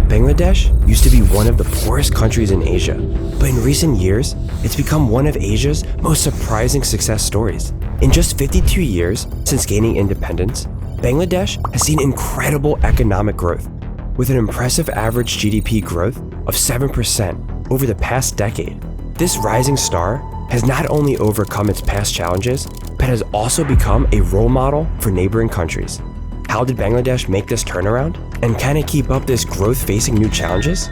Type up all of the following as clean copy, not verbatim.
Bangladesh used to be one of the poorest countries in Asia, but in recent years, it's become one of Asia's most surprising success stories. In just 52 years since gaining independence, Bangladesh has seen incredible economic growth, with an impressive average GDP growth of 7% over the past decade. This rising star has not only overcome its past challenges, but has also become a role model for neighboring countries. How did Bangladesh make this turnaround? And can it keep up this growth facing new challenges?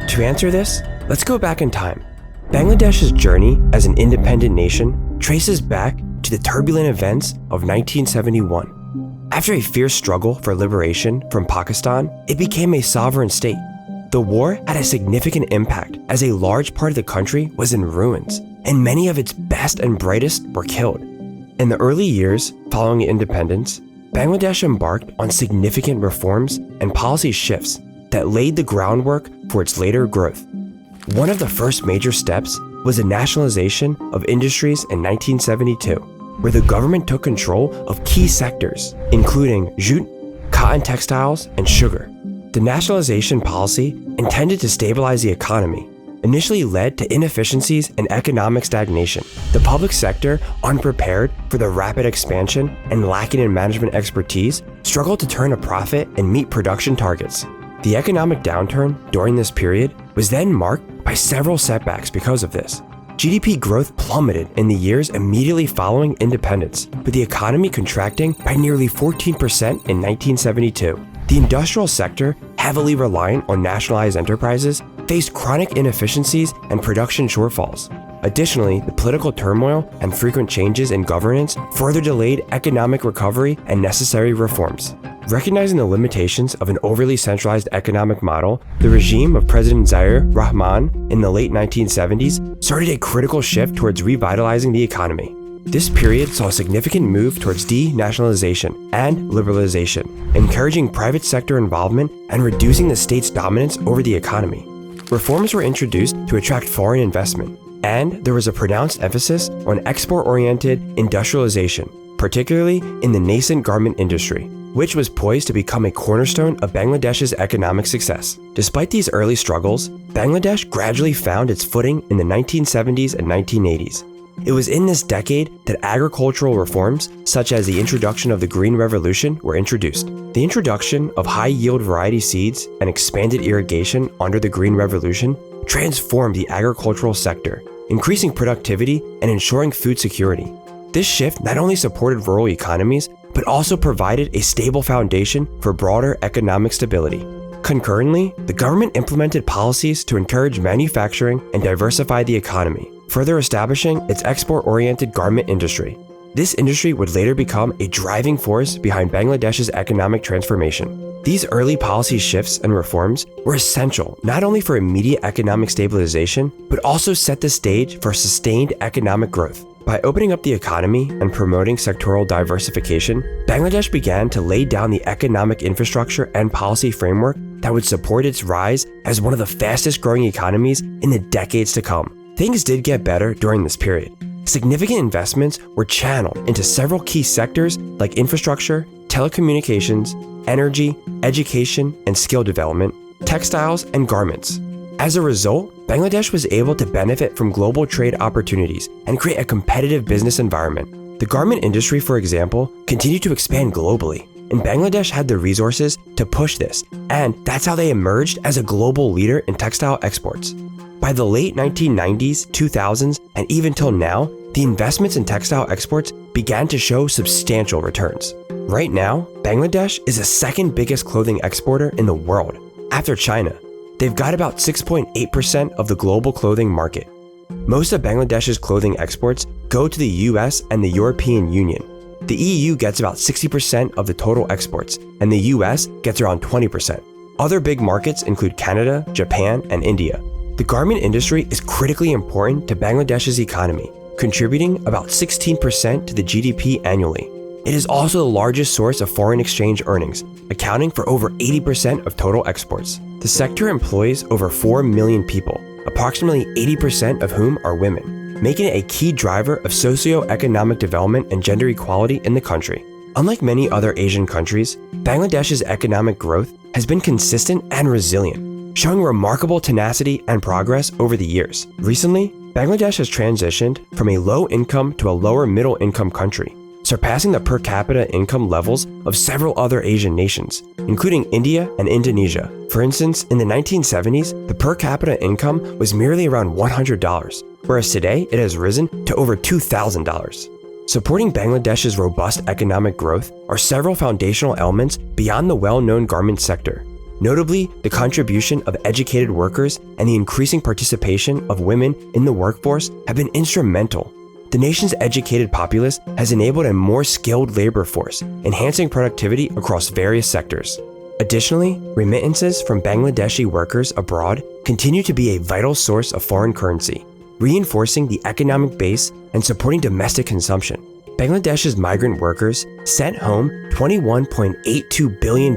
To answer this, let's go back in time. Bangladesh's journey as an independent nation traces back to the turbulent events of 1971. After a fierce struggle for liberation from Pakistan, it became a sovereign state. The war had a significant impact as a large part of the country was in ruins, and many of its best and brightest were killed. In the early years following independence, Bangladesh embarked on significant reforms and policy shifts that laid the groundwork for its later growth. One of the first major steps was the nationalization of industries in 1972, where the government took control of key sectors, including jute, cotton textiles, and sugar. The nationalization policy, intended to stabilize the economy, initially led to inefficiencies and economic stagnation. The public sector, unprepared for the rapid expansion and lacking in management expertise, struggled to turn a profit and meet production targets. The economic downturn during this period was then marked by several setbacks because of this. GDP growth plummeted in the years immediately following independence, with the economy contracting by nearly 14% in 1972. The industrial sector, heavily reliant on nationalized enterprises, faced chronic inefficiencies and production shortfalls. Additionally, the political turmoil and frequent changes in governance further delayed economic recovery and necessary reforms. Recognizing the limitations of an overly centralized economic model, the regime of President Zahir Rahman in the late 1970s started a critical shift towards revitalizing the economy. This period saw a significant move towards denationalization and liberalization, encouraging private sector involvement and reducing the state's dominance over the economy. Reforms were introduced to attract foreign investment, and there was a pronounced emphasis on export-oriented industrialization, particularly in the nascent garment industry, which was poised to become a cornerstone of Bangladesh's economic success. Despite these early struggles, Bangladesh gradually found its footing in the 1970s and 1980s. It was in this decade that agricultural reforms, such as the introduction of the Green Revolution, were introduced. The introduction of high-yield variety seeds and expanded irrigation under the Green Revolution transformed the agricultural sector, increasing productivity and ensuring food security. This shift not only supported rural economies, but also provided a stable foundation for broader economic stability. Concurrently, the government implemented policies to encourage manufacturing and diversify the economy, further establishing its export-oriented garment industry. This industry would later become a driving force behind Bangladesh's economic transformation. These early policy shifts and reforms were essential not only for immediate economic stabilization, but also set the stage for sustained economic growth. By opening up the economy and promoting sectoral diversification, Bangladesh began to lay down the economic infrastructure and policy framework that would support its rise as one of the fastest growing economies in the decades to come. Things did get better during this period. Significant investments were channeled into several key sectors like infrastructure, telecommunications, energy, education and skill development, textiles, and garments. As a result, Bangladesh was able to benefit from global trade opportunities and create a competitive business environment. The garment industry, for example, continued to expand globally, and Bangladesh had the resources to push this, and that's how they emerged as a global leader in textile exports. By the late 1990s, 2000s, and even till now, the investments in textile exports began to show substantial returns. Right now, Bangladesh is the second biggest clothing exporter in the world, after China. They've got about 6.8% of the global clothing market. Most of Bangladesh's clothing exports go to the US and the European Union. The EU gets about 60% of the total exports, and the US gets around 20%. Other big markets include Canada, Japan, and India. The garment industry is critically important to Bangladesh's economy, contributing about 16% to the GDP annually. It is also the largest source of foreign exchange earnings, accounting for over 80% of total exports. The sector employs over 4 million people, approximately 80% of whom are women, making it a key driver of socio-economic development and gender equality in the country. Unlike many other Asian countries, Bangladesh's economic growth has been consistent and resilient, showing remarkable tenacity and progress over the years. Recently, Bangladesh has transitioned from a low-income to a lower middle-income country, surpassing the per capita income levels of several other Asian nations, including India and Indonesia. For instance, in the 1970s, the per capita income was merely around $100, whereas today it has risen to over $2,000. Supporting Bangladesh's robust economic growth are several foundational elements beyond the well-known garment sector. Notably, the contribution of educated workers and the increasing participation of women in the workforce have been instrumental. The nation's educated populace has enabled a more skilled labor force, enhancing productivity across various sectors. Additionally, remittances from Bangladeshi workers abroad continue to be a vital source of foreign currency, reinforcing the economic base and supporting domestic consumption. Bangladesh's migrant workers sent home $21.82 billion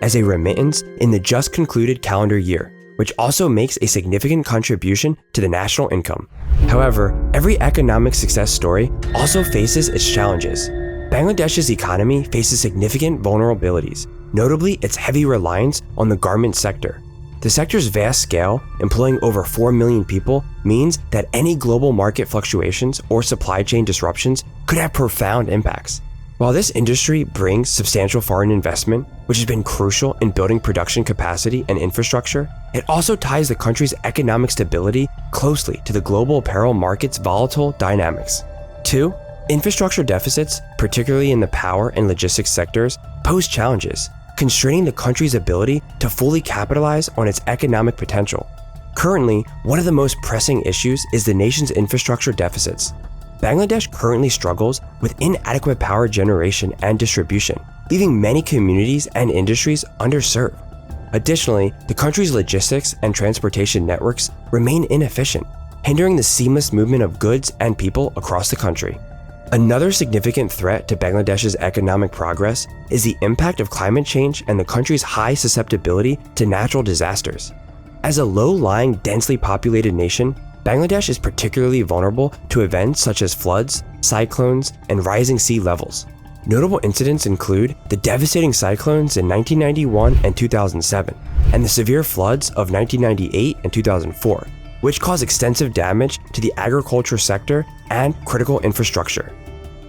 as a remittance in the just concluded calendar year, which also makes a significant contribution to the national income. However, every economic success story also faces its challenges. Bangladesh's economy faces significant vulnerabilities, notably its heavy reliance on the garment sector. The sector's vast scale, employing over 4 million people, means that any global market fluctuations or supply chain disruptions could have profound impacts. While this industry brings substantial foreign investment, which has been crucial in building production capacity and infrastructure, it also ties the country's economic stability closely to the global apparel market's volatile dynamics. 2. Infrastructure deficits, particularly in the power and logistics sectors, pose challenges, constraining the country's ability to fully capitalize on its economic potential. Currently, one of the most pressing issues is the nation's infrastructure deficits. Bangladesh currently struggles with inadequate power generation and distribution, leaving many communities and industries underserved. Additionally, the country's logistics and transportation networks remain inefficient, hindering the seamless movement of goods and people across the country. Another significant threat to Bangladesh's economic progress is the impact of climate change and the country's high susceptibility to natural disasters. As a low-lying, densely populated nation, Bangladesh is particularly vulnerable to events such as floods, cyclones, and rising sea levels. Notable incidents include the devastating cyclones in 1991 and 2007, and the severe floods of 1998 and 2004, which caused extensive damage to the agriculture sector and critical infrastructure.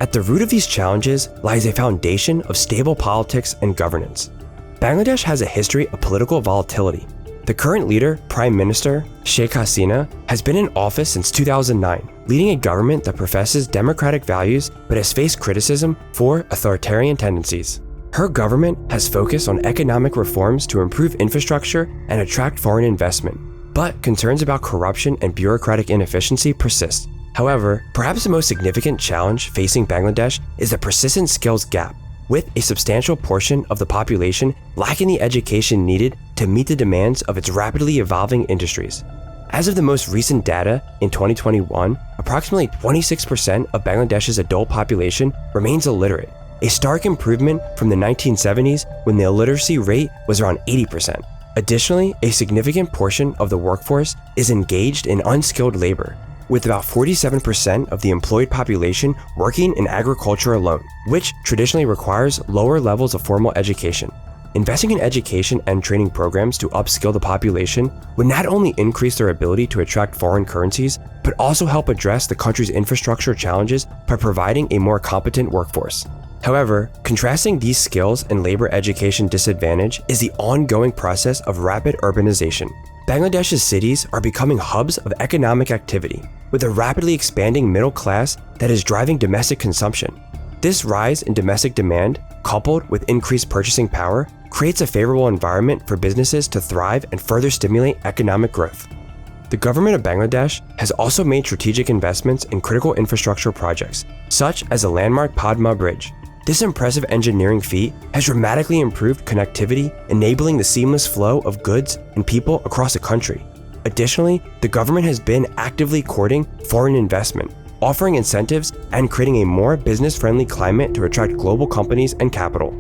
At the root of these challenges lies a foundation of stable politics and governance. Bangladesh has a history of political volatility. The current leader, Prime Minister Sheikh Hasina, has been in office since 2009, leading a government that professes democratic values but has faced criticism for authoritarian tendencies. Her government has focused on economic reforms to improve infrastructure and attract foreign investment, but concerns about corruption and bureaucratic inefficiency persist. However, perhaps the most significant challenge facing Bangladesh is the persistent skills gap, with a substantial portion of the population lacking the education needed to meet the demands of its rapidly evolving industries. As of the most recent data, in 2021, approximately 26% of Bangladesh's adult population remains illiterate, a stark improvement from the 1970s when the illiteracy rate was around 80%. Additionally, a significant portion of the workforce is engaged in unskilled labor, with about 47% of the employed population working in agriculture alone, which traditionally requires lower levels of formal education. Investing in education and training programs to upskill the population would not only increase their ability to attract foreign currencies, but also help address the country's infrastructure challenges by providing a more competent workforce. However, contrasting these skills and labor education disadvantage is the ongoing process of rapid urbanization. Bangladesh's cities are becoming hubs of economic activity, with a rapidly expanding middle class that is driving domestic consumption. This rise in domestic demand, coupled with increased purchasing power, creates a favorable environment for businesses to thrive and further stimulate economic growth. The government of Bangladesh has also made strategic investments in critical infrastructure projects, such as the landmark Padma Bridge. This impressive engineering feat has dramatically improved connectivity, enabling the seamless flow of goods and people across the country. Additionally, the government has been actively courting foreign investment, offering incentives and creating a more business-friendly climate to attract global companies and capital.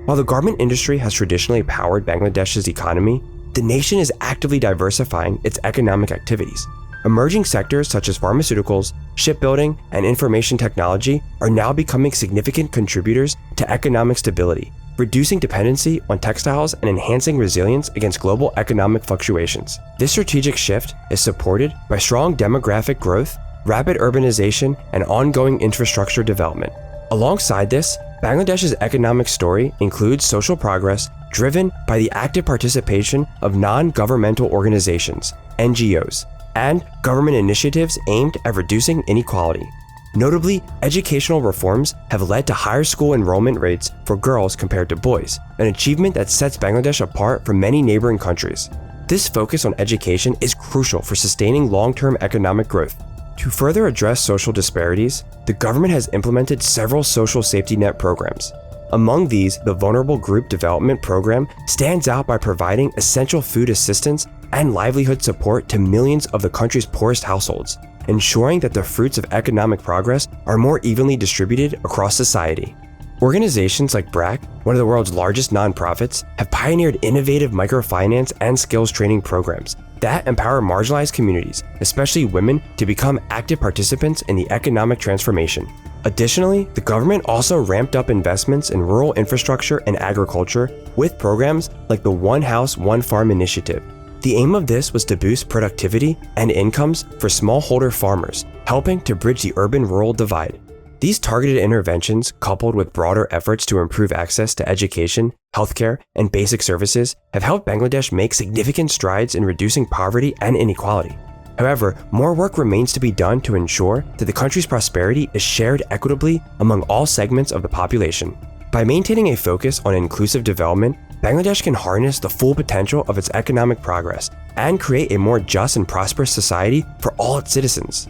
While the garment industry has traditionally powered Bangladesh's economy, the nation is actively diversifying its economic activities. Emerging sectors such as pharmaceuticals, shipbuilding, and information technology are now becoming significant contributors to economic stability, reducing dependency on textiles and enhancing resilience against global economic fluctuations. This strategic shift is supported by strong demographic growth, rapid urbanization, and ongoing infrastructure development. Alongside this, Bangladesh's economic story includes social progress driven by the active participation of non-governmental organizations, NGOs, and government initiatives aimed at reducing inequality. Notably, educational reforms have led to higher school enrollment rates for girls compared to boys, an achievement that sets Bangladesh apart from many neighboring countries. This focus on education is crucial for sustaining long-term economic growth. To further address social disparities, the government has implemented several social safety net programs. Among these, the Vulnerable Group Development Program stands out by providing essential food assistance and livelihood support to millions of the country's poorest households, ensuring that the fruits of economic progress are more evenly distributed across society. Organizations like BRAC, one of the world's largest nonprofits, have pioneered innovative microfinance and skills training programs that empower marginalized communities, especially women, to become active participants in the economic transformation. Additionally, the government also ramped up investments in rural infrastructure and agriculture with programs like the One House, One Farm initiative. The aim of this was to boost productivity and incomes for smallholder farmers, helping to bridge the urban-rural divide. These targeted interventions, coupled with broader efforts to improve access to education, healthcare, and basic services, have helped Bangladesh make significant strides in reducing poverty and inequality. However, more work remains to be done to ensure that the country's prosperity is shared equitably among all segments of the population. By maintaining a focus on inclusive development, Bangladesh can harness the full potential of its economic progress and create a more just and prosperous society for all its citizens.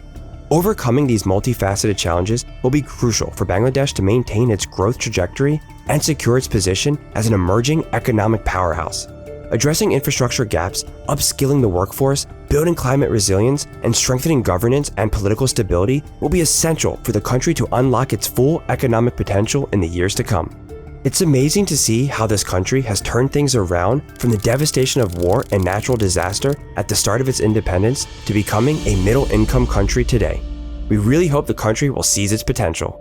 Overcoming these multifaceted challenges will be crucial for Bangladesh to maintain its growth trajectory and secure its position as an emerging economic powerhouse. Addressing infrastructure gaps, upskilling the workforce, building climate resilience, and strengthening governance and political stability will be essential for the country to unlock its full economic potential in the years to come. It's amazing to see how this country has turned things around from the devastation of war and natural disaster at the start of its independence to becoming a middle-income country today. We really hope the country will seize its potential.